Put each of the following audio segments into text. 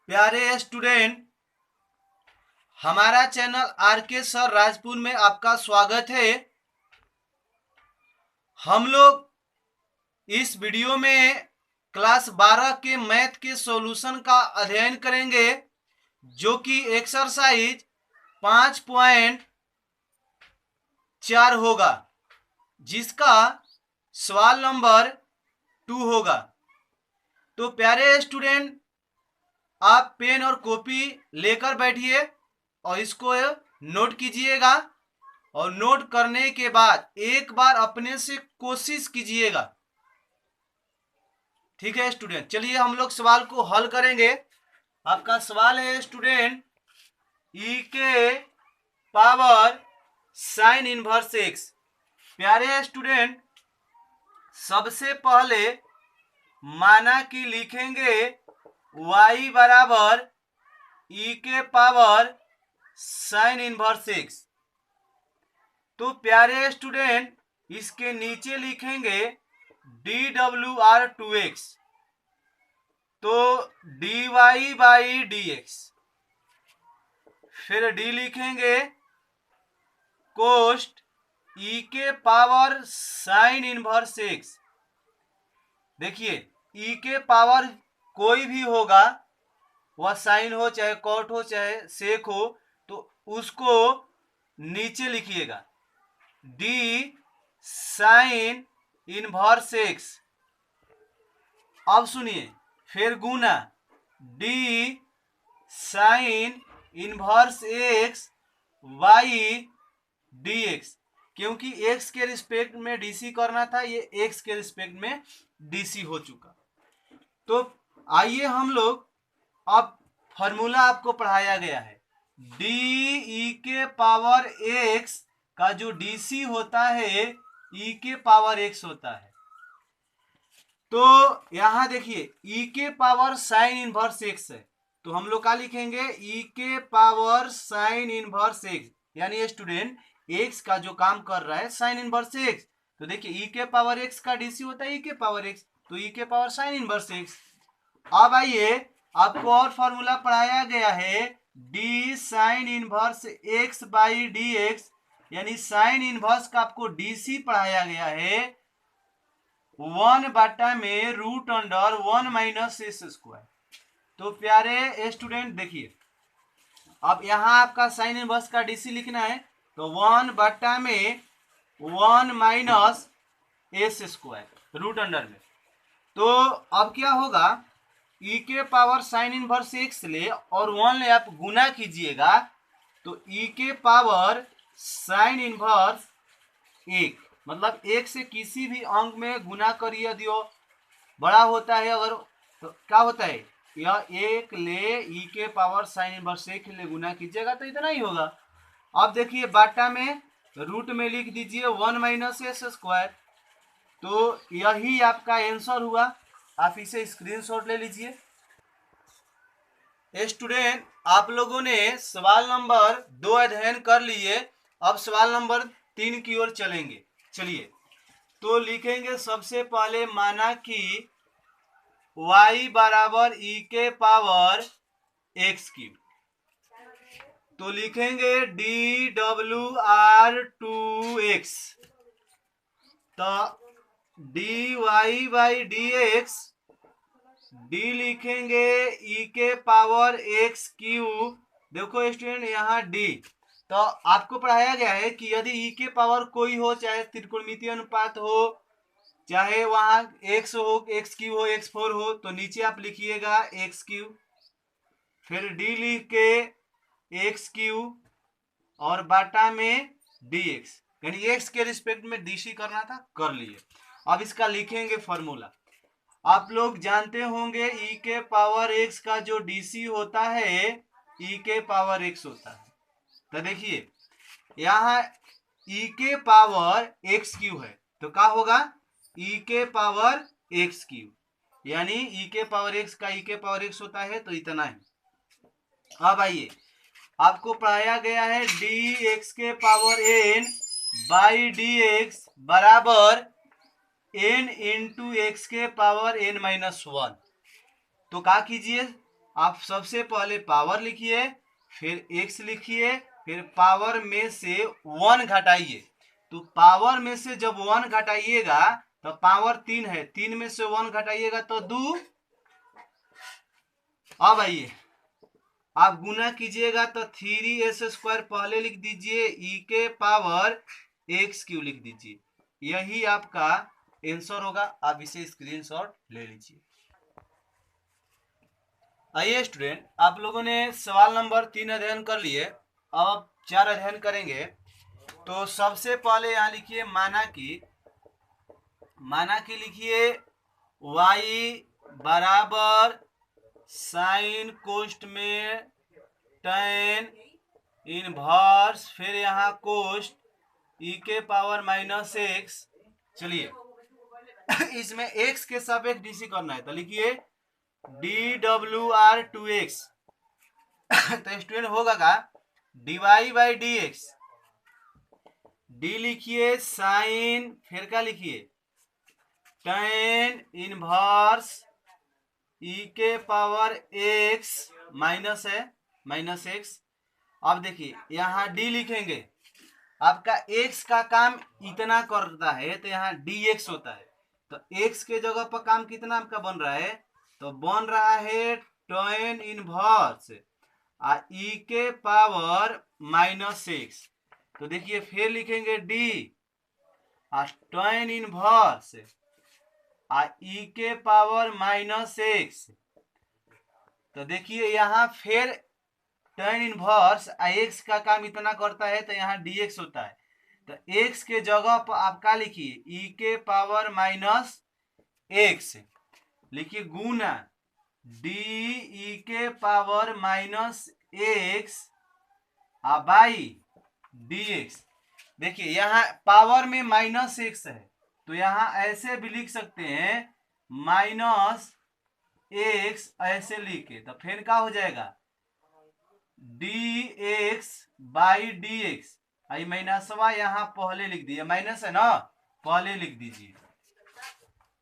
प्यारे स्टूडेंट, हमारा channel R K sir Rajpur में आपका स्वागत है। हम लोग इस वीडियो में क्लास 12 के मैथ के सॉल्यूशन का अध्ययन करेंगे, जो कि एक्सरसाइज 5.4 होगा, जिसका सवाल नंबर 2 होगा। तो प्यारे स्टूडेंट, आप पेन और कॉपी लेकर बैठिए और इसको नोट कीजिएगा, और नोट करने के बाद एक बार अपने से कोशिश कीजिएगा। ठीक है स्टूडेंट, चलिए हम लोग सवाल को हल करेंगे। आपका सवाल है स्टूडेंट, ई के पावर साइन इनवर्स एक्स। प्यारे स्टूडेंट, सबसे पहले माना कि लिखेंगे y बराबर ई के पावर साइन इनवर्स एक्स। तो प्यारे स्टूडेंट, इसके नीचे लिखेंगे dWr2x, तो dy बाई dx। फिर d लिखेंगे कोस्ट ई के पावर साइन इनवर्स एक्स। देखिए, ई के पावर कोई भी होगा, वह साइन हो चाहे कॉट हो चाहे सेक हो, तो उसको नीचे लिखिएगा डी साइन इनवर्स एक्स। अब सुनिए, फिर गुना d sine inverse x y d x. क्योंकि एक्स के रिस्पेक्ट में डीसी करना था, ये एक्स के रिस्पेक्ट में डीसी हो चुका। तो आइए हम लोग, अब फॉर्मूला आपको पढ़ाया गया है, डी ई के पावर एक्स का जो डीसी होता है ई के पावर एक्स होता है। तो यहां देखिए, ई के पावर साइन इनवर्स एक्स है, तो हम लोग क्या लिखेंगे, ई के पावर साइन इनवर्स एक्स, यानी स्टूडेंट एक्स का जो काम कर रहा है साइन इनवर्स एक्स। तो देखिए, ई के पावर एक्स का डीसी होता है ई के पावर एक्स, तो ई के पावर साइन इनवर्स एक्स। अब आइए, आपको और फॉर्मूला पढ़ाया गया है D sine inverse X by D X, यानी साइन इनवर्स का आपको डीसी पढ़ाया गया है 1 में root under 1 minus S square. तो प्यारे स्टूडेंट देखिए, अब यहां आपका साइन इनवर्स का डीसी लिखना है, तो 1 में 1 minus S square root under में। तो अब क्या होगा, ई के पावर साइन इनवर्स एक्स ले और 1 ले आप गुना कीजिएगा, तो ई के पावर साइन इनवर्स एक, मतलब एक से किसी भी अंक में गुना करिए, यदि बड़ा होता है अगर, तो क्या होता है, यह एक ले ई के पावर साइन इनवर्स एक ले गुना कीजिएगा तो इतना ही होगा। अब देखिए, बाटा में रूट में लिख दीजिए 1 माइनस एस स्क्वायर, तो यही आपका आंसर हुआ। आप इसे स्क्रीनशॉट ले लीजिए। स्टूडेंट, आप लोगों ने सवाल नंबर 2 अध्ययन कर लिए, अब सवाल नंबर 3 की ओर चलेंगे। चलिए, तो लिखेंगे सबसे पहले, माना कि y बराबर ई के पावर एक्स क्यूब, तो लिखेंगे dWr2x, तो dy बाई dx, डी लिखेंगे ई के पावर एक्स क्यूब। देखो स्टूडेंट, यहाँ डी, तो आपको पढ़ाया गया है कि यदि ई के पावर कोई हो, चाहे त्रिकोणमितीय अनुपात हो, चाहे वहां एक्स हो, एक्स क्यूब हो, x4 हो, तो नीचे आप लिखिएगा एक्स क्यूब, फिर डी लिख के एक्स क्यूब और बाटा में dx, यानी एक्स के रिस्पेक्ट में डीसी करना था, कर लिए। अब इसका लिखेंगे फॉर्मूला। आप लोग जानते होंगे ई के पावर एक्स का जो डीसी होता है ई के पावर एक्स होता है। तो देखिए, यहाँ ई के पावर एक्स क्यूब है, तो क्या होगा, ई के पावर एक्स क्यूब, यानी ई के पावर एक्स का ई के पावर एक्स होता है, तो इतना ही। अब आइए, आपको पढ़ाया गया है डी एक्स के power N by D X बराबर एन इंटू एक्स के पावर एन माइनस 1। तो क्या कीजिए, आप सबसे पहले पावर लिखिए, फिर x लिखिए, फिर पावर में से 1 घटाइए। तो पावर में से जब 1 घटाइएगा तो पावर 3 है, 3 में से 1 घटाइएगा तो 2। अब आइए आप गुना कीजिएगा तो 3s² पहले लिख दीजिए, e के पावर x³ लिख दीजिए। यही आपका आंसर होगा। आप इसे स्क्रीनशॉट ले लीजिए। आइए स्टूडेंट, आप लोगों ने सवाल नंबर 3 अध्ययन कर लिए। अब 4 अध्ययन करेंगे। तो सबसे पहले यहाँ लिखिए माना कि लिखिए y बराबर साइन कोष्ट में tan इनवर्स, फिर यहाँ कोष्ट e के पावर -x। चलिए इसमें x के सापेक्ष डीसी करना है, तो लिखिए dWr2x। तो स्टूडेंट होगा का dy/dx, डी लिखिए साइन, फिर क्या लिखिए tan इनवर्स e के पावर x माइनस है -x। अब देखिए यहाँ d लिखेंगे, आपका x का काम इतना करता है तो यहाँ dx होता है। तो x के जगह पर काम कितना आपका बन रहा है, तो बन रहा है tan इनवर्स e के पावर -x। तो देखिए फिर लिखेंगे d tan इनवर्स e के पावर -x। तो देखिए यहाँ फिर tan इनवर्स x का काम इतना करता है तो यहाँ dx होता है। तो x के जगह पर आप क्या लिखिए e के पावर -x लिखिए गुना d e के पावर -x बाई dx। देखिए यहाँ पावर में -x है तो यहाँ ऐसे भी लिख सकते हैं -x ऐसे लिखे, तो फिर क्या हो जाएगा dx/dx। आई माइनसवा यहाँ पहले लिख दीजिए, माइनस है ना, पहले लिख दीजिए।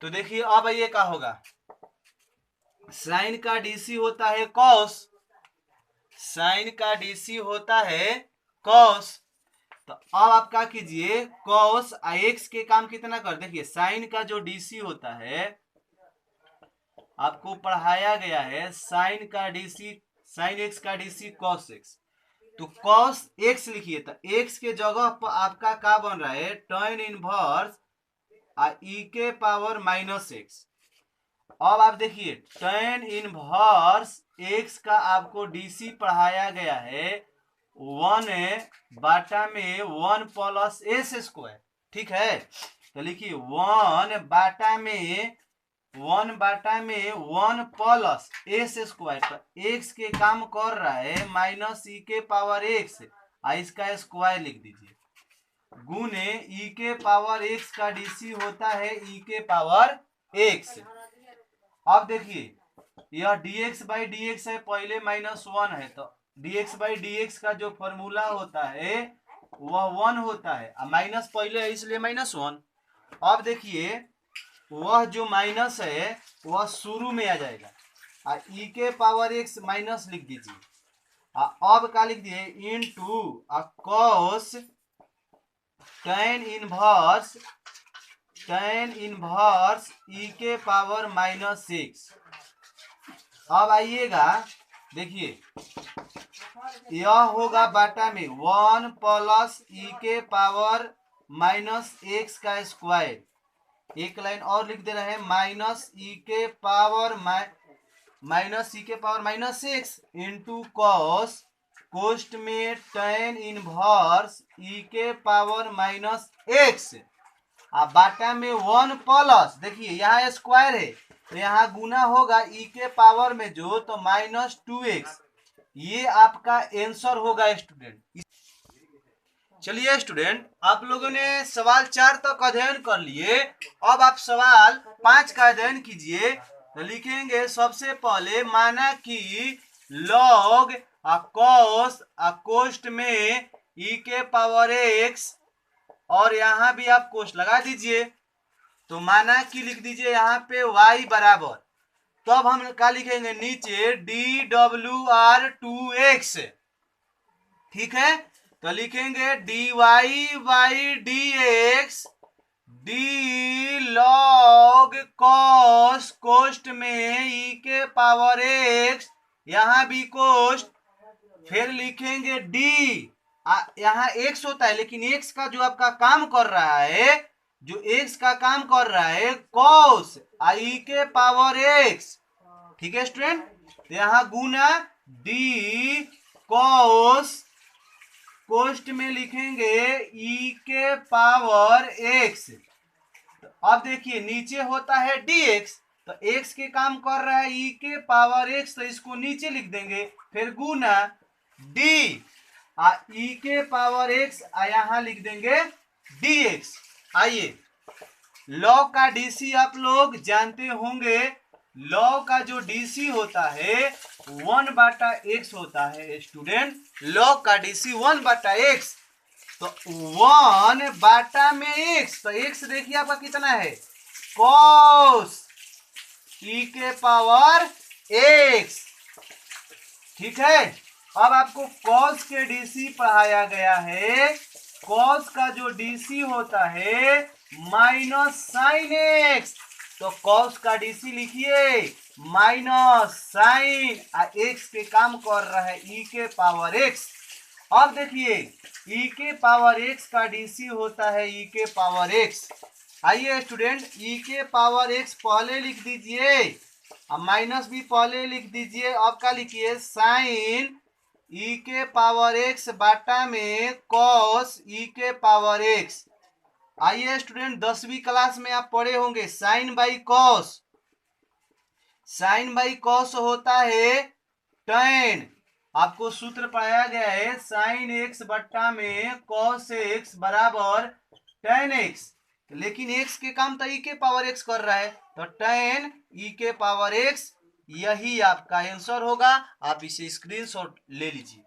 तो देखिए अब ये क्या होगा, साइन का डीसी होता है कॉस, साइन का डीसी होता है कॉस। तो अब आप क्या कीजिए कॉस x के काम कितना कर, देखिए साइन का जो डीसी होता है आपको पढ़ाया गया है, साइन का डीसी साइन x का डीसी कॉस x। तो कॉस x लिखिए, तो x के जगह पर आपका क्या बन रहा है tan इनवर्स e के पावर -x। अब आप देखिए tan इनवर्स x का आपको डीसी पढ़ाया गया है 1/1 प्लस s²। ठीक है, तो लिखिए 1/1 प्लस s²। तो x के काम कर रहा है -e के पावर x, इसका स्क्वायर लिख दीजिए गुने e के पावर x का डीसी होता है e के पावर x। अब देखिए यह dx/dx है, पहले -1 है तो dx/dx का जो फॉर्मूला होता है वह 1 होता है, माइनस पहले है इसलिए -1। अब देखिए वह जो माइनस है वह शुरू में आ जाएगा, e के पावर x माइनस लिख दीजिए। अब क्या लिख दिए into cos tan inverse e के पावर -6। अब आइएगा देखिए यह होगा बाटा में 1 प्लस e के पावर -x का स्क्वायर, एक लाइन और लिख दे रहे हैं -e के पावर -6 इंटू कॉस कोष्ट में tan इनवर्स e के पावर -x बाटा में 1 प्लस, देखिए यहाँ स्क्वायर है तो यहाँ गुना होगा e के पावर में जो, तो -2x। ये आपका आंसर होगा स्टूडेंट। चलिए स्टूडेंट, आप लोगों ने सवाल 4 तक अध्ययन कर लिए। अब आप सवाल 5 का अध्ययन कीजिए। तो लिखेंगे सबसे पहले माना कि लॉग कॉस कोष्ट में e के पावर x, और यहाँ भी आप कोष्ट लगा दीजिए। तो माना कि लिख दीजिए यहाँ पे y बराबर तो अब हम क्या लिखेंगे नीचे DWR2x, ठीक है। तो लिखेंगे dy/dx डी लॉग कॉस, कोष्ट में e के पावर x, यहाँ भी कोष्ट, फिर लिखेंगे d, यहाँ x होता है लेकिन x का जो आपका काम कर रहा है, जो x का काम कर रहा है कॉस e के पावर x, ठीक है स्टूडेंट। तो यहाँ गुना d कॉस, कोष्ट में लिखेंगे e के पावर x। तो अब देखिए नीचे होता है dx, तो x के काम कर रहा है e के पावर x, तो इसको नीचे लिख देंगे, फिर गुना d e के पावर x, यहां लिख देंगे dx। आइए लॉग का डीसी आप लोग जानते होंगे, लॉग का जो डीसी होता है 1/x होता है स्टूडेंट, लॉग का डीसी 1/x, तो 1 में x, तो x देखिए आपका कितना है cos e के पावर x, ठीक है। अब आपको cos के डीसी पढ़ाया गया है, cos का जो डीसी होता है माइनस साइन x, तो cos का डीसी लिखिए माइनस साइन x के काम कर रहा है e के पावर x। अब देखिए e के पावर x का डीसी होता है e के पावर x। आइए स्टूडेंट e के पावर x पहले लिख दीजिए, अब माइनस भी पहले लिख दीजिए, अब क्या लिखिए साइन e के पावर x बाटा में cos e के पावर x। आइए स्टूडेंट 10वीं क्लास में आप पढ़े होंगे sine by cos, sine by cos होता है tan, आपको सूत्र पढ़ाया गया है साइन x बट्टा में कॉस x बराबर tan x, लेकिन x के काम तो e के पावर x कर रहा है, तो tan e के पावर x, यही आपका आंसर होगा। आप इसे स्क्रीनशॉट ले लीजिए।